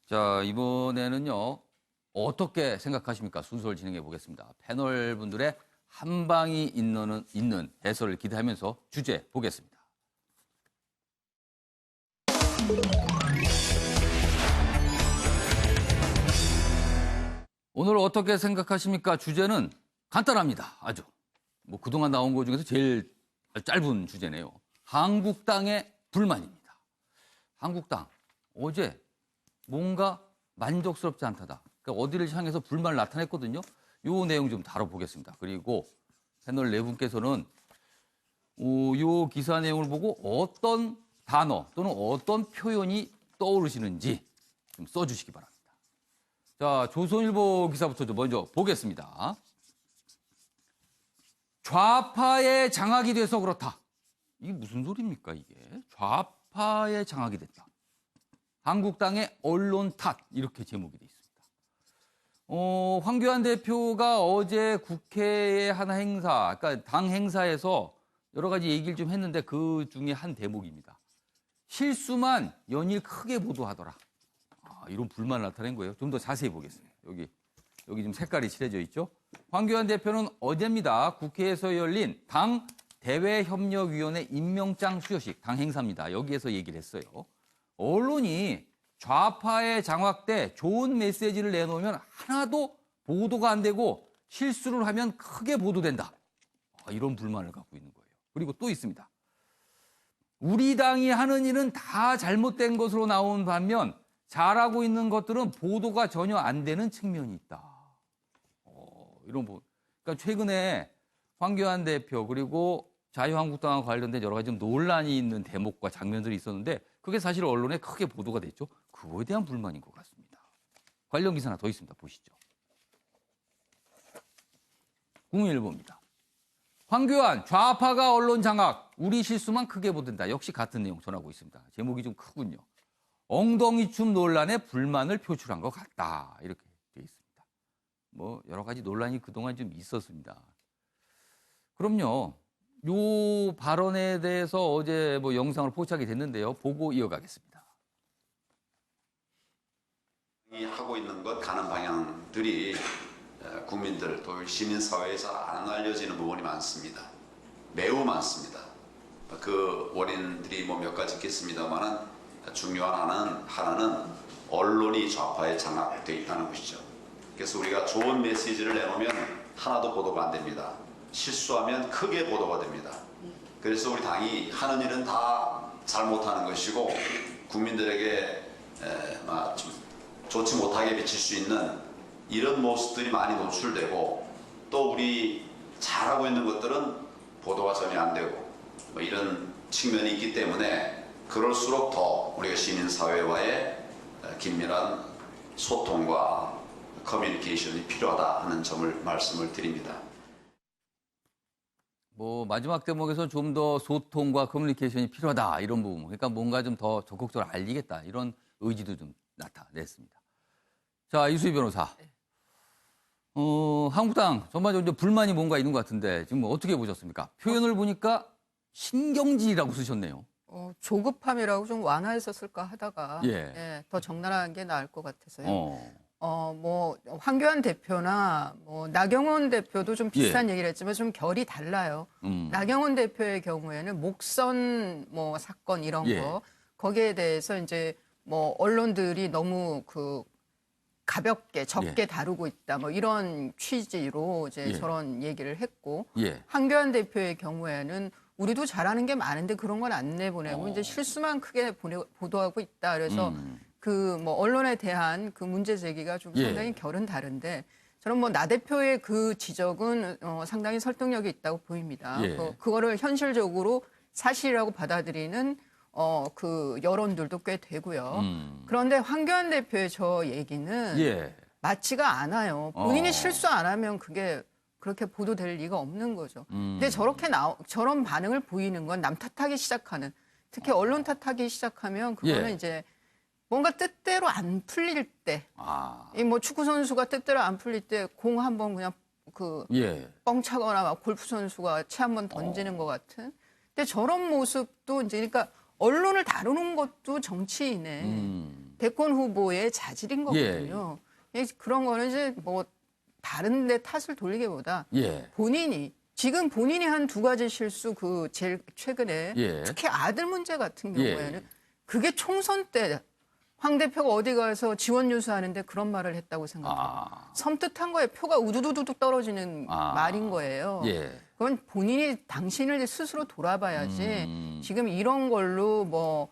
자, 이번에는요. 어떻게 생각하십니까? 순서를 진행해 보겠습니다. 패널 분들의 한 방이 있는 해설을 기대하면서 주제 보겠습니다. 오늘 어떻게 생각하십니까? 주제는 간단합니다. 아주. 뭐 그동안 나온 것 중에서 제일 짧은 주제네요. 한국당의 불만입니다. 한국당 어제 뭔가 만족스럽지 않다다. 그러니까 어디를 향해서 불만을 나타냈거든요. 요 내용 좀 다뤄보겠습니다. 그리고 패널 네 분께서는 요 기사 내용을 보고 어떤 단어 또는 어떤 표현이 떠오르시는지 좀 써주시기 바랍니다. 자, 조선일보 기사부터 좀 먼저 보겠습니다. 좌파의 장악이 돼서 그렇다. 이게 무슨 소리입니까, 이게? 좌파의 장악이 됐다. 한국당의 언론 탓, 이렇게 제목이 돼 있습니다. 황교안 대표가 어제 국회의 한 행사, 그러니까 당 행사에서 여러 가지 얘기를 좀 했는데 그 중에 한 대목입니다. 실수만 연일 크게 보도하더라. 이런 불만을 나타낸 거예요. 좀 더 자세히 보겠습니다. 여기 지금 색깔이 칠해져 있죠. 황교안 대표는 어제입니다. 국회에서 열린 당 대외협력위원회 임명장 수여식, 당 행사입니다. 여기에서 얘기를 했어요. 언론이 좌파에 장악돼 좋은 메시지를 내놓으면 하나도 보도가 안 되고 실수를 하면 크게 보도된다. 이런 불만을 갖고 있는 거예요. 그리고 또 있습니다. 우리 당이 하는 일은 다 잘못된 것으로 나온 반면 잘하고 있는 것들은 보도가 전혀 안 되는 측면이 있다. 그러니까 최근에 황교안 대표 그리고 자유한국당과 관련된 여러 가지 좀 논란이 있는 대목과 장면들이 있었는데 그게 사실 언론에 크게 보도가 됐죠. 그거에 대한 불만인 것 같습니다. 관련 기사 하나 더 있습니다. 보시죠. 국민일보입니다. 황교안 좌파가 언론 장악, 우리 실수만 크게 보도된다. 역시 같은 내용 전하고 있습니다. 제목이 좀 크군요. 엉덩이춤 논란에 불만을 표출한 것 같다. 이렇게 되어 있습니다. 뭐 여러 가지 논란이 그동안 좀 있었습니다. 그럼요. 요 발언에 대해서 어제 뭐 영상으로 포착이 됐는데요. 보고 이어가겠습니다. 하고 있는 것 가는 방향들이 국민들 또 시민사회에서 안 알려지는 부분이 많습니다. 매우 많습니다. 그 원인들이 뭐 몇 가지 있겠습니다만은 중요한 하나는 언론이 좌파에 장악되어 있다는 것이죠. 그래서 우리가 좋은 메시지를 내놓으면 하나도 보도가 안 됩니다. 실수하면 크게 보도가 됩니다. 그래서 우리 당이 하는 일은 다 잘못하는 것이고 국민들에게 좋지 못하게 비칠 수 있는 이런 모습들이 많이 노출되고 또 우리 잘하고 있는 것들은 보도가 전혀 안 되고 뭐 이런 측면이 있기 때문에 그럴수록 더 우리가 시민사회와의 긴밀한 소통과 커뮤니케이션이 필요하다 하는 점을 말씀을 드립니다. 뭐 마지막 대목에서 좀 더 소통과 커뮤니케이션이 필요하다 이런 부분. 그러니까 뭔가 좀 더 적극적으로 알리겠다 이런 의지도 좀 나타냈습니다. 자, 이수희 변호사. 한국당 전반적으로 불만이 뭔가 있는 것 같은데 지금 어떻게 보셨습니까? 표현을 보니까 신경질이라고 쓰셨네요. 조급함이라고 좀 완화해서 쓸까 하다가 더 적나라한 게 나을 것 같아서요. 뭐 황교안 대표나 뭐 나경원 대표도 좀 비슷한 얘기를 했지만 좀 결이 달라요. 나경원 대표의 경우에는 목선 뭐 사건 이런 거 거기에 대해서 이제 뭐 언론들이 너무 가볍게 적게 다루고 있다 뭐 이런 취지로 이제 저런 얘기를 했고 황교안 대표의 경우에는 우리도 잘하는 게 많은데 그런 건 안 내보내고 이제 실수만 크게 보도하고 있다. 그래서 뭐 언론에 대한 그 문제 제기가 좀 상당히 결은 다른데 저는 뭐 나 대표의 그 지적은 상당히 설득력이 있다고 보입니다. 그거를 현실적으로 사실이라고 받아들이는 그 여론들도 꽤 되고요. 그런데 황교안 대표의 저 얘기는 맞지가 않아요. 본인이 실수 안 하면 그게 그렇게 보도될 리가 없는 거죠. 근데 저런 반응을 보이는 건 남 탓하기 시작하는, 특히 언론 탓하기 시작하면 그거는 이제 뭔가 뜻대로 안 풀릴 때, 이 뭐 축구 선수가 뜻대로 안 풀릴 때 공 한번 그냥 뻥 차거나 막 골프 선수가 채 한번 던지는 것 같은. 근데 저런 모습도 이제 그러니까 언론을 다루는 것도 정치인의 대권 후보의 자질인 거거든요. 그런 거는 이제 뭐 다른 데 탓을 돌리기보다 지금 본인이 한 두 가지 실수 그 제일 최근에 특히 아들 문제 같은 경우에는 그게 총선 때 황 대표가 어디 가서 지원 유수하는데 그런 말을 했다고 생각해요. 섬뜩한 거에 표가 우두두둑 떨어지는 말인 거예요. 그건 본인이 당신을 스스로 돌아봐야지 지금 이런 걸로 뭐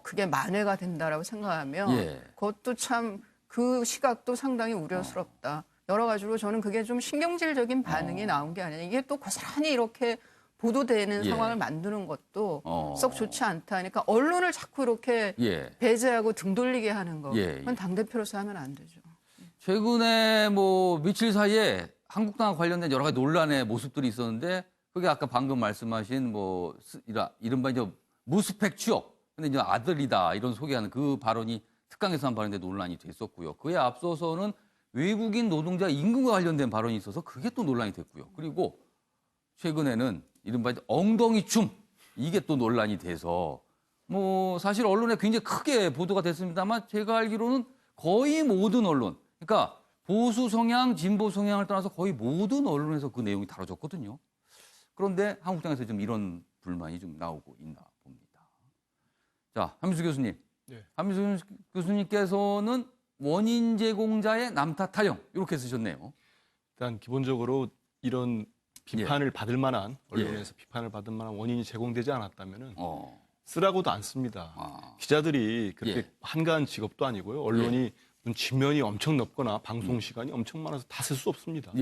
그게 만회가 된다라고 생각하면 그것도 참 그 시각도 상당히 우려스럽다. 여러 가지로 저는 그게 좀 신경질적인 반응이 나온 게 아니라 이게 또 고스란히 이렇게 보도되는 상황을 만드는 것도 썩 좋지 않다. 그러니까 언론을 자꾸 이렇게 배제하고 등 돌리게 하는 거. 그건 당대표로서 하면 안 되죠. 최근에 뭐 며칠 사이에 한국당과 관련된 여러 가지 논란의 모습들이 있었는데 그게 아까 방금 말씀하신 뭐 이른바 이제 무스펙 취업. 근데 이제 아들이다 이런 소개하는 그 발언이 특강에서 한 발언인데 논란이 됐었고요. 그에 앞서서는 외국인 노동자 임금과 관련된 발언이 있어서 그게 또 논란이 됐고요. 그리고 최근에는 이른바 엉덩이 춤 이게 또 논란이 돼서 뭐 사실 언론에 굉장히 크게 보도가 됐습니다만 제가 알기로는 거의 모든 언론, 그러니까 보수 성향, 진보 성향을 떠나서 거의 모든 언론에서 그 내용이 다뤄졌거든요. 그런데 한국당에서 좀 이런 불만이 좀 나오고 있나 봅니다. 자, 한민수 교수님. 한민수 교수님께서는 원인 제공자의 남탓 타령 이렇게 쓰셨네요. 일단 기본적으로 이런 비판을 받을 만한 언론에서 비판을 받을 만한 원인이 제공되지 않았다면은 쓰라고도 안 씁니다. 기자들이 그렇게 한가한 직업도 아니고요. 언론이 지면이 엄청 넓거나 방송 시간이 엄청 많아서 다 쓸 수 없습니다.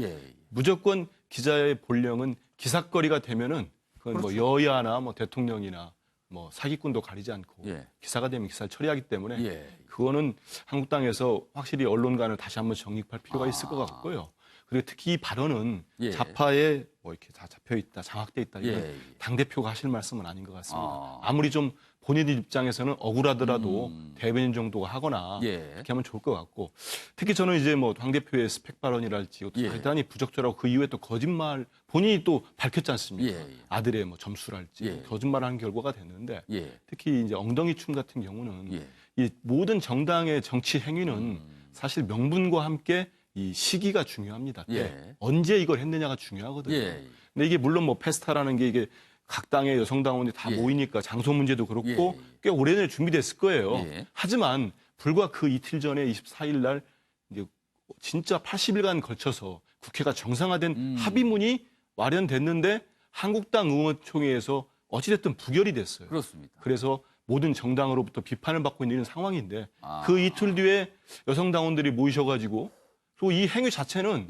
무조건 기자의 본령은 기사거리가 되면은 그건 뭐 여야나 뭐 대통령이나 뭐 사기꾼도 가리지 않고 기사가 되면 기사를 처리하기 때문에 그거는 한국당에서 확실히 언론관을 다시 한번 정립할 필요가 있을 것 같고요. 그리고 특히 이 발언은 좌파에 뭐 이렇게 다 잡혀 있다, 장악돼 있다 이건 당 대표가 하실 말씀은 아닌 것 같습니다. 아무리 좀 본인들 입장에서는 억울하더라도 대변인 정도가 하거나 그렇게 하면 좋을 것 같고 특히 저는 이제 뭐 당 대표의 스펙 발언이랄지 대단히 부적절하고 그 이후에 또 거짓말 본인이 또 밝혔지 않습니까? 아들의 뭐 점수랄지 거짓말하는 결과가 됐는데 특히 이제 엉덩이 춤 같은 경우는 이 모든 정당의 정치 행위는 사실 명분과 함께 이 시기가 중요합니다. 언제 이걸 했느냐가 중요하거든요. 근데 이게 물론 뭐 페스타라는 게 이게 각 당의 여성 당원들이 다 모이니까 장소 문제도 그렇고 꽤 오래전에 준비됐을 거예요. 하지만 불과 그 이틀 전에 24일 날 이제 진짜 80일간 걸쳐서 국회가 정상화된 합의문이 마련됐는데 한국당 의원총회에서 어찌됐든 부결이 됐어요. 그렇습니다. 그래서 모든 정당으로부터 비판을 받고 있는 상황인데 그 이틀 뒤에 여성 당원들이 모이셔가지고 그리고 이 행위 자체는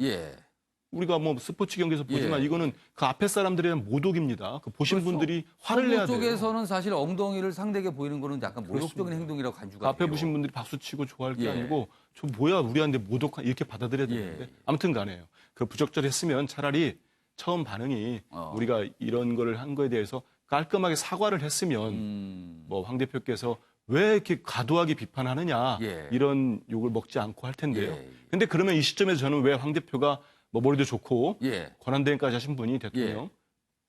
우리가 뭐 스포츠 경기에서 보지만 이거는 그 앞에 사람들에 대한 모독입니다. 그 보신 분들이 화를 내야 돼요. 쪽에서는 사실 엉덩이를 상대에게 보이는 거는 약간 모욕적인 행동이라고 간주가 앞에 돼요. 보신 분들이 박수 치고 좋아할 게 아니고 저 뭐야 우리한테 모독한 이렇게 받아들여야 되는데 아무튼 간에요. 그 부적절했으면 차라리 처음 반응이 우리가 이런 거를 한 거에 대해서 깔끔하게 사과를 했으면 뭐 황 대표께서 왜 이렇게 과도하게 비판하느냐 이런 욕을 먹지 않고 할 텐데요. 근데 그러면 이 시점에서 저는 왜 황 대표가 뭐 머리도 좋고 권한대행까지 하신 분이 대통령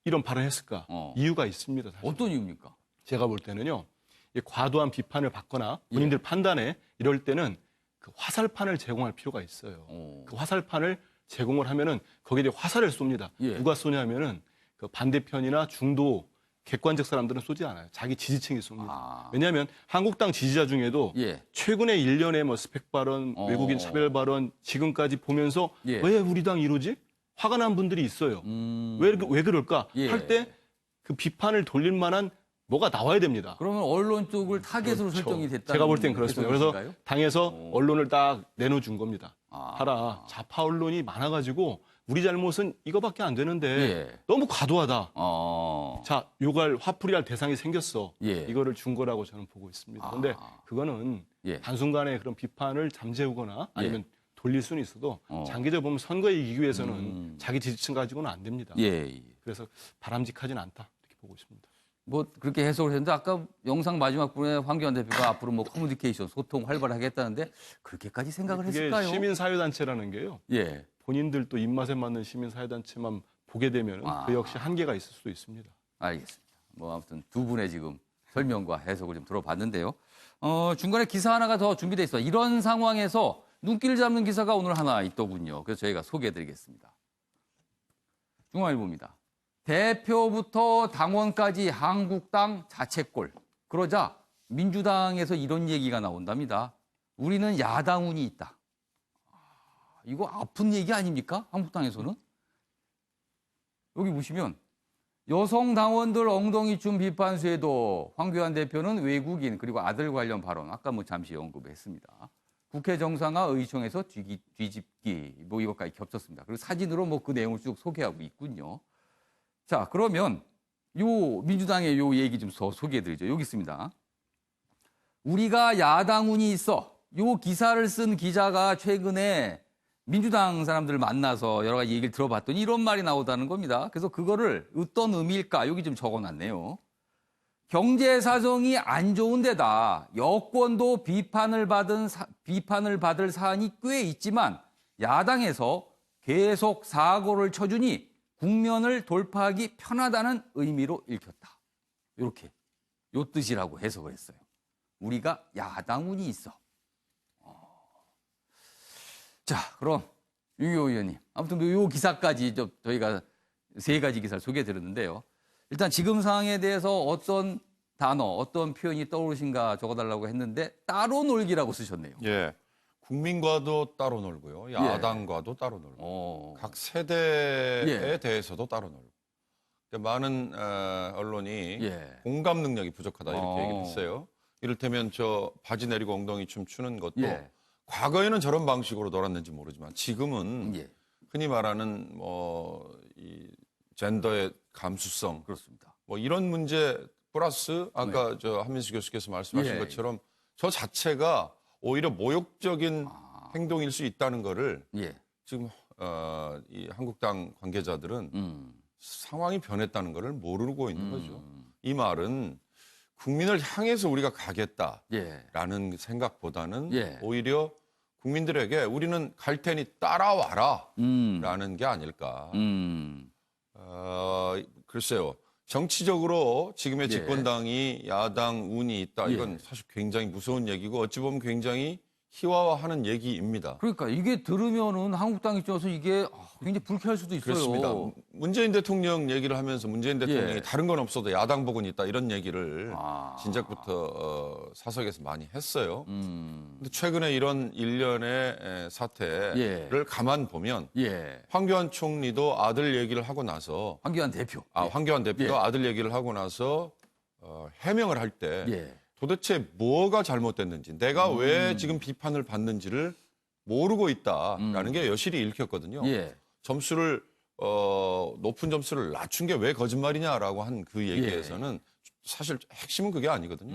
이런 발언을 했을까? 이유가 있습니다. 사실. 어떤 이유입니까? 제가 볼 때는요. 과도한 비판을 받거나 본인들 판단에 이럴 때는 그 화살판을 제공할 필요가 있어요. 그 화살판을 제공을 하면은 거기에 대해 화살을 쏩니다. 누가 쏘냐면은 그 반대편이나 중도 객관적 사람들은 쏘지 않아요. 자기 지지층이 쏩니다. 왜냐하면 한국당 지지자 중에도 최근에 1년의 뭐 스펙 발언, 외국인 차별 발언 지금까지 보면서 왜 우리 당 이러지? 화가 난 분들이 있어요. 왜 그럴까? 할 때 그 비판을 돌릴 만한 뭐가 나와야 됩니다. 그러면 언론 쪽을 타겟으로 설정이 됐다. 제가 볼 땐 그렇습니다. 그래서 당에서 언론을 딱 내놓아준 겁니다. 하라. 좌파 언론이 많아가지고 우리 잘못은 이거밖에 안 되는데 너무 과도하다. 자, 욕할 화풀이할 대상이 생겼어. 이거를 준 거라고 저는 보고 있습니다. 그런데 그거는 한순간에 그런 비판을 잠재우거나 아니면 돌릴 수는 있어도 장기적으로 보면 선거에 이기기 위해서는 자기 지지층 가지고는 안 됩니다. 그래서 바람직하진 않다. 이렇게 보고 있습니다. 뭐 그렇게 해석을 했는데 아까 영상 마지막 부분에 황교안 대표가 앞으로 뭐 커뮤니케이션, 소통 활발하게 했다는데 그렇게까지 생각을 했을까요? 시민사회단체라는 게요. 본인들도 입맛에 맞는 시민사회단체만 보게 되면 그 역시 한계가 있을 수도 있습니다. 알겠습니다. 뭐 아무튼 두 분의 지금 설명과 해석을 좀 들어봤는데요. 중간에 기사 하나가 더 준비돼 있어. 이런 상황에서 눈길을 잡는 기사가 오늘 하나 있더군요. 그래서 저희가 소개해드리겠습니다. 중앙일보입니다. 대표부터 당원까지 한국당 자책골. 그러자 민주당에서 이런 얘기가 나온답니다. 우리는 야당운이 있다. 이거 아픈 얘기 아닙니까? 한국당에서는? 여기 보시면 여성 당원들 엉덩이춤 비판수에도 황교안 대표는 외국인 그리고 아들 관련 발언 아까 뭐 잠시 언급했습니다. 국회 정상화 의총에서 뒤집기 뭐 이것까지 겹쳤습니다. 그리고 사진으로 뭐 그 내용을 쭉 소개하고 있군요. 자, 그러면 요 민주당의 요 얘기 좀 더 소개해드리죠. 여기 있습니다. 우리가 야당운이 있어. 요 기사를 쓴 기자가 최근에 민주당 사람들을 만나서 여러 가지 얘기를 들어봤더니 이런 말이 나오다는 겁니다. 그래서 그거를 어떤 의미일까 여기 좀 적어놨네요. 경제 사정이 안 좋은 데다 여권도 비판을 받을 사안이 꽤 있지만 야당에서 계속 사고를 쳐주니 국면을 돌파하기 편하다는 의미로 읽혔다. 이렇게 요 뜻이라고 해석을 했어요. 우리가 야당운이 있어. 자, 그럼 유효 의원님, 아무튼 이 기사까지 저희가 3가지 기사를 소개해드렸는데요. 일단 지금 상황에 대해서 어떤 단어, 어떤 표현이 떠오르신가 적어달라고 했는데 따로 놀기라고 쓰셨네요. 예, 국민과도 따로 놀고요, 야당과도 따로 놀고, 각 세대에 대해서도 따로 놀고. 그러니까 많은 언론이 공감 능력이 부족하다 이렇게 얘기를 했어요. 이를테면 저 바지 내리고 엉덩이 춤 추는 것도 과거에는 저런 방식으로 놀았는지 모르지만 지금은 흔히 말하는 이 젠더의 감수성, 그렇습니다. 뭐 이런 문제 플러스 아까 저 한민수 교수께서 말씀하신 것처럼 저 자체가 오히려 모욕적인 행동일 수 있다는 거를 지금 이 한국당 관계자들은 상황이 변했다는 거를 모르고 있는 거죠. 이 말은 국민을 향해서 우리가 가겠다라는 생각보다는 오히려 국민들에게 우리는 갈 테니 따라와라 라는 게 아닐까. 글쎄요. 정치적으로 지금의 집권당이 야당 운이 있다. 이건 사실 굉장히 무서운 얘기고 어찌 보면 굉장히 희화화하는 얘기입니다. 그러니까 이게 들으면은 한국당 입장에서 이게 굉장히 불쾌할 수도 있어요. 그렇습니다. 문재인 대통령 얘기를 하면서 문재인 대통령이 다른 건 없어도 야당 복은 있다 이런 얘기를 진작부터 사석에서 많이 했어요. 근데 최근에 이런 일련의 사태를 가만 보면 황교안 총리도 아들 얘기를 하고 나서 황교안 대표. 황교안 대표도 아들 얘기를 하고 나서 해명을 할 때 도대체 뭐가 잘못됐는지 내가 왜 지금 비판을 받는지를 모르고 있다라는 게 여실히 읽혔거든요. 점수를 높은 점수를 낮춘 게 왜 거짓말이냐라고 한 그 얘기에서는 사실 핵심은 그게 아니거든요.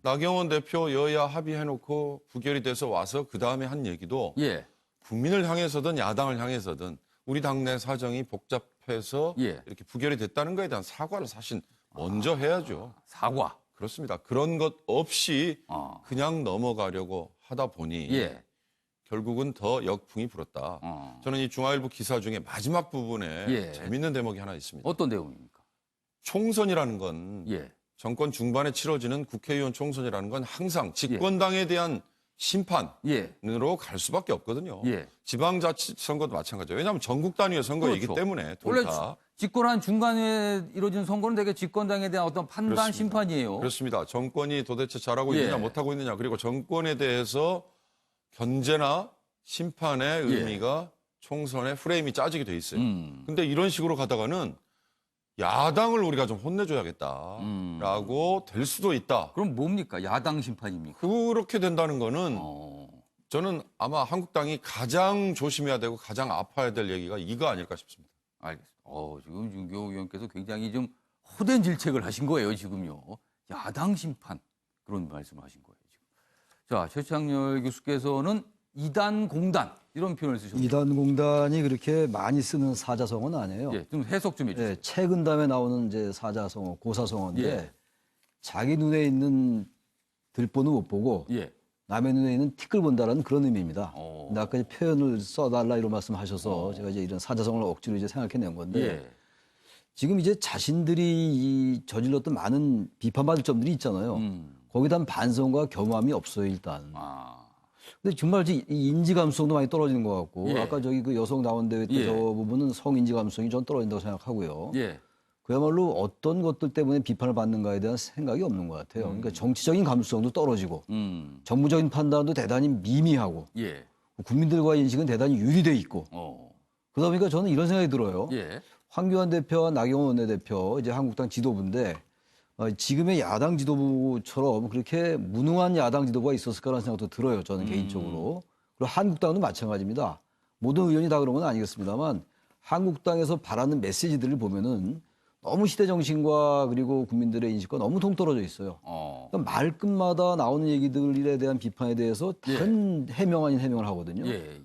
나경원 대표 여야 합의해놓고 부결이 돼서 와서 그 다음에 한 얘기도 국민을 향해서든 야당을 향해서든 우리 당내 사정이 복잡해서 이렇게 부결이 됐다는 거에 대한 사과를 사실 먼저 해야죠. 사과. 그렇습니다. 그런 것 없이 그냥 넘어가려고 하다 보니 결국은 더 역풍이 불었다. 저는 이 중앙일보 기사 중에 마지막 부분에 재밌는 대목이 하나 있습니다. 어떤 내용입니까? 총선이라는 건 정권 중반에 치러지는 국회의원 총선이라는 건 항상 집권당에 대한 심판으로 갈 수밖에 없거든요. 지방자치선거도 마찬가지예요. 왜냐하면 전국 단위의 선거이기 때문에 원래 다. 집권한 중간에 이루어진 선거는 되게 집권당에 대한 어떤 판단 그렇습니다. 심판이에요. 그렇습니다. 정권이 도대체 잘하고 있느냐 못하고 있느냐 그리고 정권에 대해서 견제나 심판의 의미가 총선의 프레임이 짜지게 돼 있어요. 근데 이런 식으로 가다가는 야당을 우리가 좀 혼내줘야겠다라고 될 수도 있다. 그럼 뭡니까? 야당 심판입니까? 그렇게 된다는 거는 저는 아마 한국당이 가장 조심해야 되고 가장 아파야 될 얘기가 이거 아닐까 싶습니다. 알겠습니다. 지금 윤경호 의원께서 굉장히 좀 호된 질책을 하신 거예요, 지금요. 야당 심판. 그런 말씀을 하신 거예요, 지금. 자, 최창렬 교수께서는 이단공단 이런 표현을 쓰셨습니다. 이단공단이 그렇게 많이 쓰는 사자성어는 아니에요. 좀 해석 좀 해주세요. 최근 다음에 나오는 이제 사자성어, 고사성어인데 자기 눈에 있는 들보는 못 보고 남의 눈에 있는 티끌 본다라는 그런 의미입니다. 근데 아까 이제 표현을 써달라 이런 말씀하셔서 제가 이제 이런 사자성어를 억지로 이제 생각해낸 건데 지금 이제 자신들이 이 저질렀던 많은 비판받을 점들이 있잖아요. 거기에 대한 반성과 겸함이 없어요, 일단. 근데 정말 이 인지 감수성도 많이 떨어지는 것 같고, 예. 아까 저기 그 여성 나온 대회 때 예. 저 부분은 성인지 감수성이 전 떨어진다고 생각하고요. 예. 그야말로 어떤 것들 때문에 비판을 받는가에 대한 생각이 없는 것 같아요. 그러니까 정치적인 감수성도 떨어지고, 정무적인 판단도 대단히 미미하고, 예. 국민들과의 인식은 대단히 유리돼 있고, 그러다 보니까 저는 이런 생각이 들어요. 예. 황교안 대표와 나경원 원내대표, 이제 한국당 지도부인데, 지금의 야당 지도부처럼 그렇게 무능한 야당 지도부가 있었을까라는 생각도 들어요. 저는 개인적으로. 그리고 한국당도 마찬가지입니다. 모든 의원이 다 그런 건 아니겠습니다만 한국당에서 바라는 메시지들을 보면은 너무 시대 정신과 그리고 국민들의 인식과 너무 동떨어져 있어요. 그러니까 말끝마다 나오는 얘기들에 대한 비판에 대해서 다른 해명 아닌 해명을 하거든요.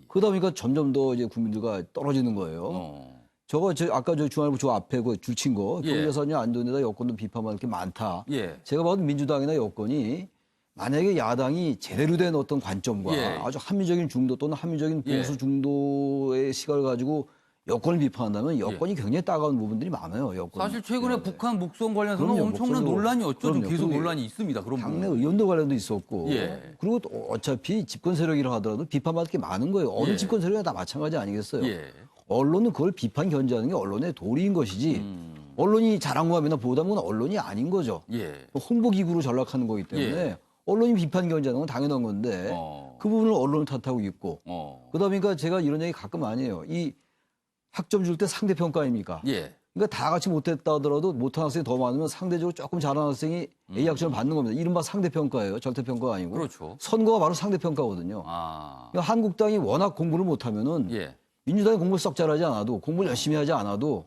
그러다 보니까 점점 더 이제 국민들과 떨어지는 거예요. 아까 저 중앙일보 저 앞에 그 줄친 거, 경제사냐 안전에다 여권도 비판받을 게 많다. 제가 봐도 민주당이나 여권이 만약에 야당이 제대로 된 어떤 관점과 아주 합리적인 중도 또는 합리적인 보수 중도의 시각을 가지고 여권을 비판한다면 여권이 굉장히 따가운 부분들이 많아요. 여권. 사실 최근에 북한 목성 관련해서는 그럼요, 엄청난 목성도. 논란이었죠. 좀 그럼요. 계속 그리고 논란이 있습니다. 그런 당내 부분. 의원들 관련도 있었고 그리고 또 어차피 집권 세력이라 하더라도 비판받을 게 많은 거예요. 어느 집권 세력이나 다 마찬가지 아니겠어요. 언론은 그걸 비판 견제하는 게 언론의 도리인 것이지 언론이 자랑하면 보답은 언론이 아닌 거죠. 홍보기구로 전락하는 거기 때문에 언론이 비판 견제하는 건 당연한 건데 그 부분을 언론을 탓하고 있고 그러다 보니까 제가 이런 얘기 가끔 많이 해요. 이 학점 줄 때 상대평가 아닙니까? 그러니까 다 같이 못했다 하더라도 못한 학생이 더 많으면 상대적으로 조금 잘하는 학생이 A 학점을 받는 겁니다. 이른바 상대평가예요. 절대평가가 아니고. 그렇죠. 선거가 바로 상대평가거든요. 그러니까 한국당이 워낙 공부를 못하면은 민주당이 공부를 썩 잘하지 않아도 공부를 열심히 하지 않아도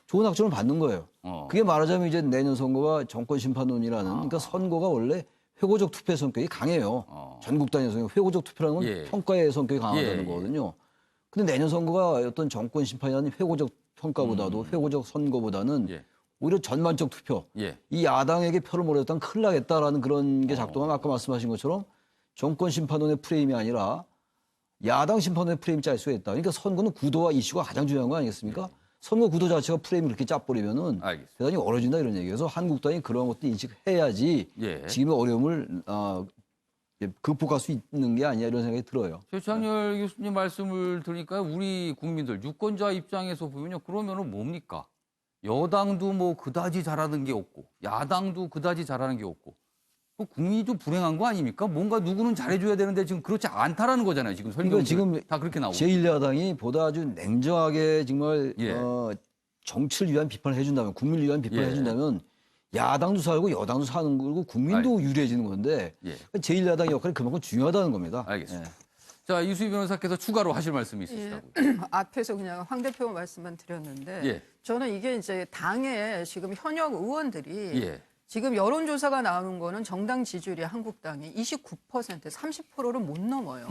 좋은 학점을 받는 거예요. 그게 말하자면 이제 내년 선거가 정권심판론이라는 그러니까 선거가 원래 회고적 투표의 성격이 강해요. 전국단위에서 회고적 투표라는 건 평가의 성격이 강하다는 거거든요. 근데 내년 선거가 어떤 정권 심판이 아닌 회고적 평가보다도 회고적 선거보다는 오히려 전반적 투표. 이 야당에게 표를 몰아줬다면 큰일 나겠다라는 그런 게 작동하면 아까 말씀하신 것처럼 정권 심판론의 프레임이 아니라 야당 심판론의 프레임이 짤 수가 있다. 그러니까 선거는 구도와 이슈가 가장 중요한 거 아니겠습니까? 선거 구도 자체가 프레임을 그렇게 짜버리면은 대단히 어려진다 이런 얘기예요. 그래서 한국당이 그런 것도 인식해야지 지금의 어려움을 극복할 수 있는 게 아니야 이런 생각이 들어요. 최창렬 교수님 말씀을 들으니까 우리 국민들 유권자 입장에서 보면요. 그러면은 뭡니까? 여당도 뭐 그다지 잘하는 게 없고 야당도 그다지 잘하는 게 없고 국민이 좀 불행한 거 아닙니까? 뭔가 누구는 잘해줘야 되는데 지금 그렇지 않다라는 거잖아요. 지금 설명 그러니까 지금 다 그렇게 나오고. 제1야당이 보다 아주 냉정하게 정말 정치를 위한 비판을 해준다면 국민을 위한 비판을 해준다면 야당도 살고 여당도 사는 거고 국민도 유리해지는 건데 제1야당의 역할이 그만큼 중요하다는 겁니다. 알겠습니다. 자, 이수희 변호사께서 추가로 하실 말씀이 있으시다고요. 앞에서 그냥 황 대표 말씀만 드렸는데 저는 이게 이제 당의 지금 현역 의원들이 지금 여론조사가 나오는 거는 정당 지지율이 한국당이 29%, 30%를 못 넘어요.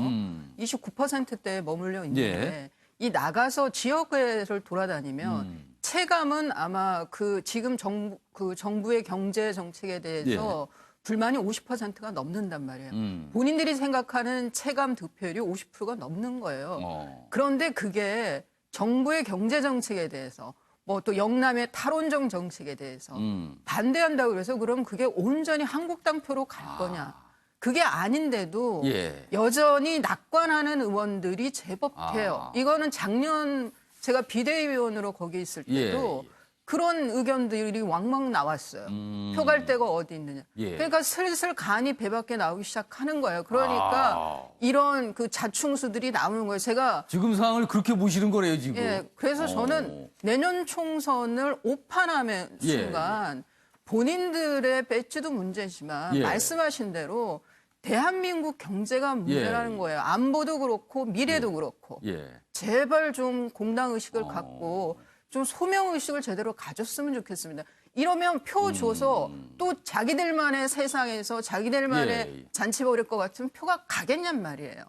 29%대에 머물러 있는데 이 나가서 지역회를 돌아다니면 체감은 아마 지금 정부의 경제 정책에 대해서 불만이 50%가 넘는단 말이에요. 본인들이 생각하는 체감 득표율이 50%가 넘는 거예요. 그런데 그게 정부의 경제 정책에 대해서 뭐 또 영남의 탈원정 정책에 대해서 반대한다고 그래서 그럼 그게 온전히 한국당 표로 갈 거냐. 그게 아닌데도 여전히 낙관하는 의원들이 제법 돼요. 이거는 작년 제가 비대위원으로 거기 있을 때도 그런 의견들이 왕왕 나왔어요. 표 갈 데가 어디 있느냐. 그러니까 슬슬 간이 배 밖에 나오기 시작하는 거예요. 그러니까 이런 그 자충수들이 나오는 거예요. 제가 지금 상황을 그렇게 보시는 거래요, 지금. 그래서 저는 내년 총선을 오판하는 순간 본인들의 배지도 문제지만 말씀하신 대로 대한민국 경제가 문제라는 거예요. 안보도 그렇고 미래도 그렇고. 제발 좀 공당의식을 갖고 좀 소명의식을 제대로 가졌으면 좋겠습니다. 이러면 표 줘서 또 자기들만의 세상에서 자기들만의 잔치 벌일 것 같으면 표가 가겠냔 말이에요.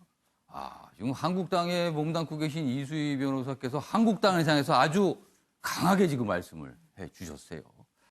지금 한국당에 몸담고 계신 이수희 변호사께서 한국당을 향해서 아주 강하게 지금 말씀을 해 주셨어요.